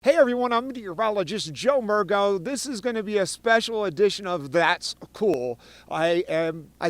Hey everyone, I'm meteorologist Joe Murgo. This is going to be a special edition of That's Cool. I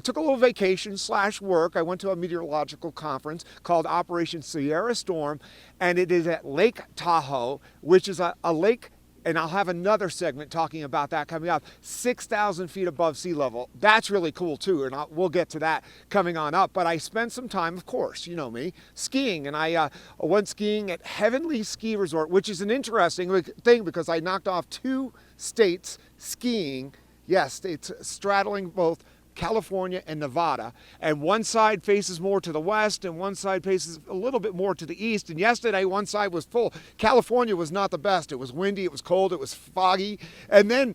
took a little vacation / work. I went to a meteorological conference called Operation Sierra Storm, and it is at Lake Tahoe, which is a lake, and I'll have another segment talking about that coming up, 6,000 feet above sea level. That's really cool too, and we'll get to that coming on up. But I spent some time, of course, you know me, skiing, and I went skiing at Heavenly Ski Resort, which is an interesting thing because I knocked off 2 states skiing. Yes, it's straddling both California and Nevada, and one side faces more to the west and one side faces a little bit more to the east. And yesterday one side was full. California was not the best. It was windy, it was cold, it was foggy, and then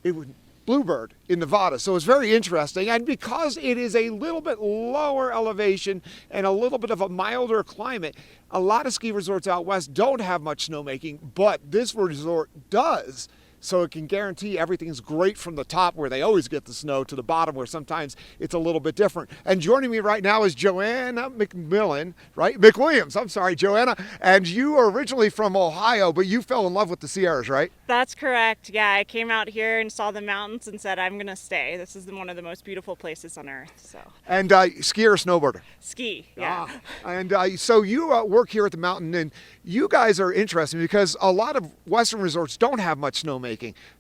it was bluebird in Nevada. So it's very interesting, and because it is a little bit lower elevation and a little bit of a milder climate, a lot of ski resorts out west don't have much snowmaking, but this resort does. So it can guarantee everything's great from the top where they always get the snow to the bottom where sometimes it's a little bit different. And joining me right now is Joanna McWilliams. I'm sorry, Joanna. And you are originally from Ohio, but you fell in love with the Sierras, right? That's correct. Yeah, I came out here and saw the mountains and said, I'm going to stay. This is one of the most beautiful places on earth. So. And skier or snowboarder? Ski, yeah. And so you work here at the mountain, and you guys are interesting because a lot of Western resorts don't have much snowmaking.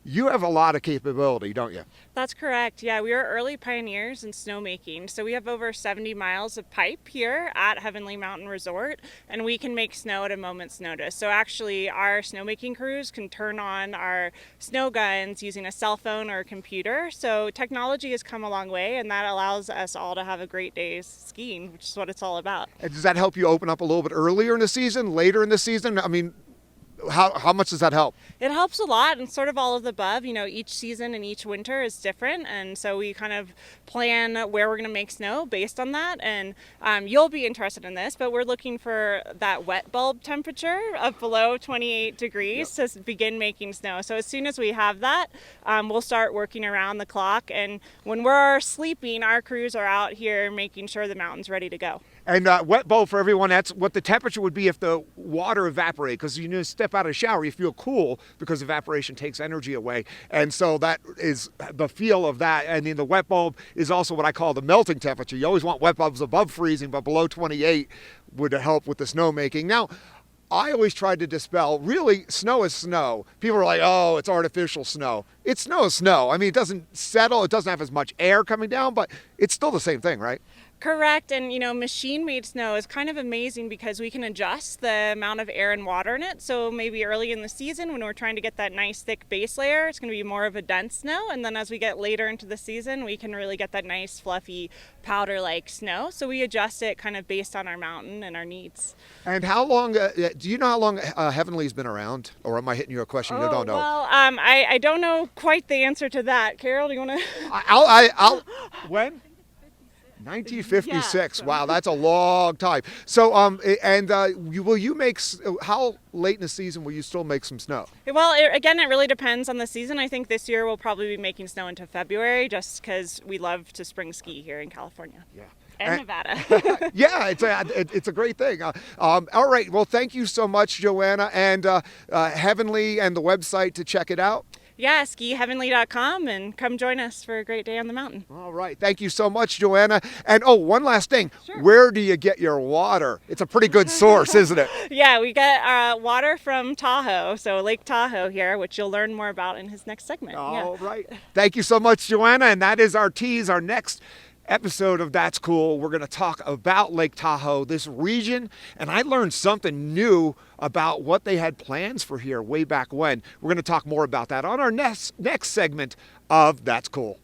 You have a lot of capability, don't you? That's correct. Yeah, we are early pioneers in snowmaking. So we have over 70 miles of pipe here at Heavenly Mountain Resort, and we can make snow at a moment's notice. So actually, our snowmaking crews can turn on our snow guns using a cell phone or a computer. So technology has come a long way, and that allows us all to have a great day's skiing, which is what it's all about. And does that help you open up a little bit earlier in the season, later in the season? I mean, how much does that help? It helps a lot, and sort of all of the above. You know, each season and each winter is different, and so we kind of plan where we're going to make snow based on that. And you'll be interested in this, but we're looking for that wet bulb temperature of below 28 degrees to begin making snow. So as soon as we have that, we'll start working around the clock. And when we're sleeping, our crews are out here making sure the mountain's ready to go. And wet bulb for everyone, that's what the temperature would be if the water evaporated, because you step out of the shower, you feel cool because evaporation takes energy away. And so that is the feel of that. And then the wet bulb is also what I call the melting temperature. You always want wet bulbs above freezing, but below 28 would help with the snowmaking. Now, I always tried to dispel, really, snow is snow. People are like, oh, it's artificial snow. It's snow is snow. I mean, it doesn't settle, it doesn't have as much air coming down, but it's still the same thing, right? Correct. And, machine-made snow is kind of amazing because we can adjust the amount of air and water in it. So maybe early in the season when we're trying to get that nice thick base layer, it's going to be more of a dense snow. And then as we get later into the season, we can really get that nice fluffy powder-like snow. So we adjust it kind of based on our mountain and our needs. And how long, do you know how long Heavenly's been around? Or am I hitting you a question you don't know? Well, I don't know quite the answer to that. Carol, do you want to? I'll when? 1956. Yeah, so. Wow, that's a long time. So, will you make? How late in the season will you still make some snow? Well, it really depends on the season. I think this year we'll probably be making snow into February, just because we love to spring ski here in California. Yeah. And Nevada. Yeah, it's a great thing. All right. Well, thank you so much, Joanna, and Heavenly and the website to check it out. Yeah, skiheavenly.com, and come join us for a great day on the mountain. All right. Thank you so much, Joanna. And one last thing. Sure. Where do you get your water? It's a pretty good source, isn't it? Yeah, we get water from Tahoe, so Lake Tahoe here, which you'll learn more about in his next segment. All right. Thank you so much, Joanna. And that is our tease, our next episode of That's Cool. We're going to talk about Lake Tahoe, this region, and I learned something new about what they had plans for here way back when. We're going to talk more about that on our next segment of That's Cool.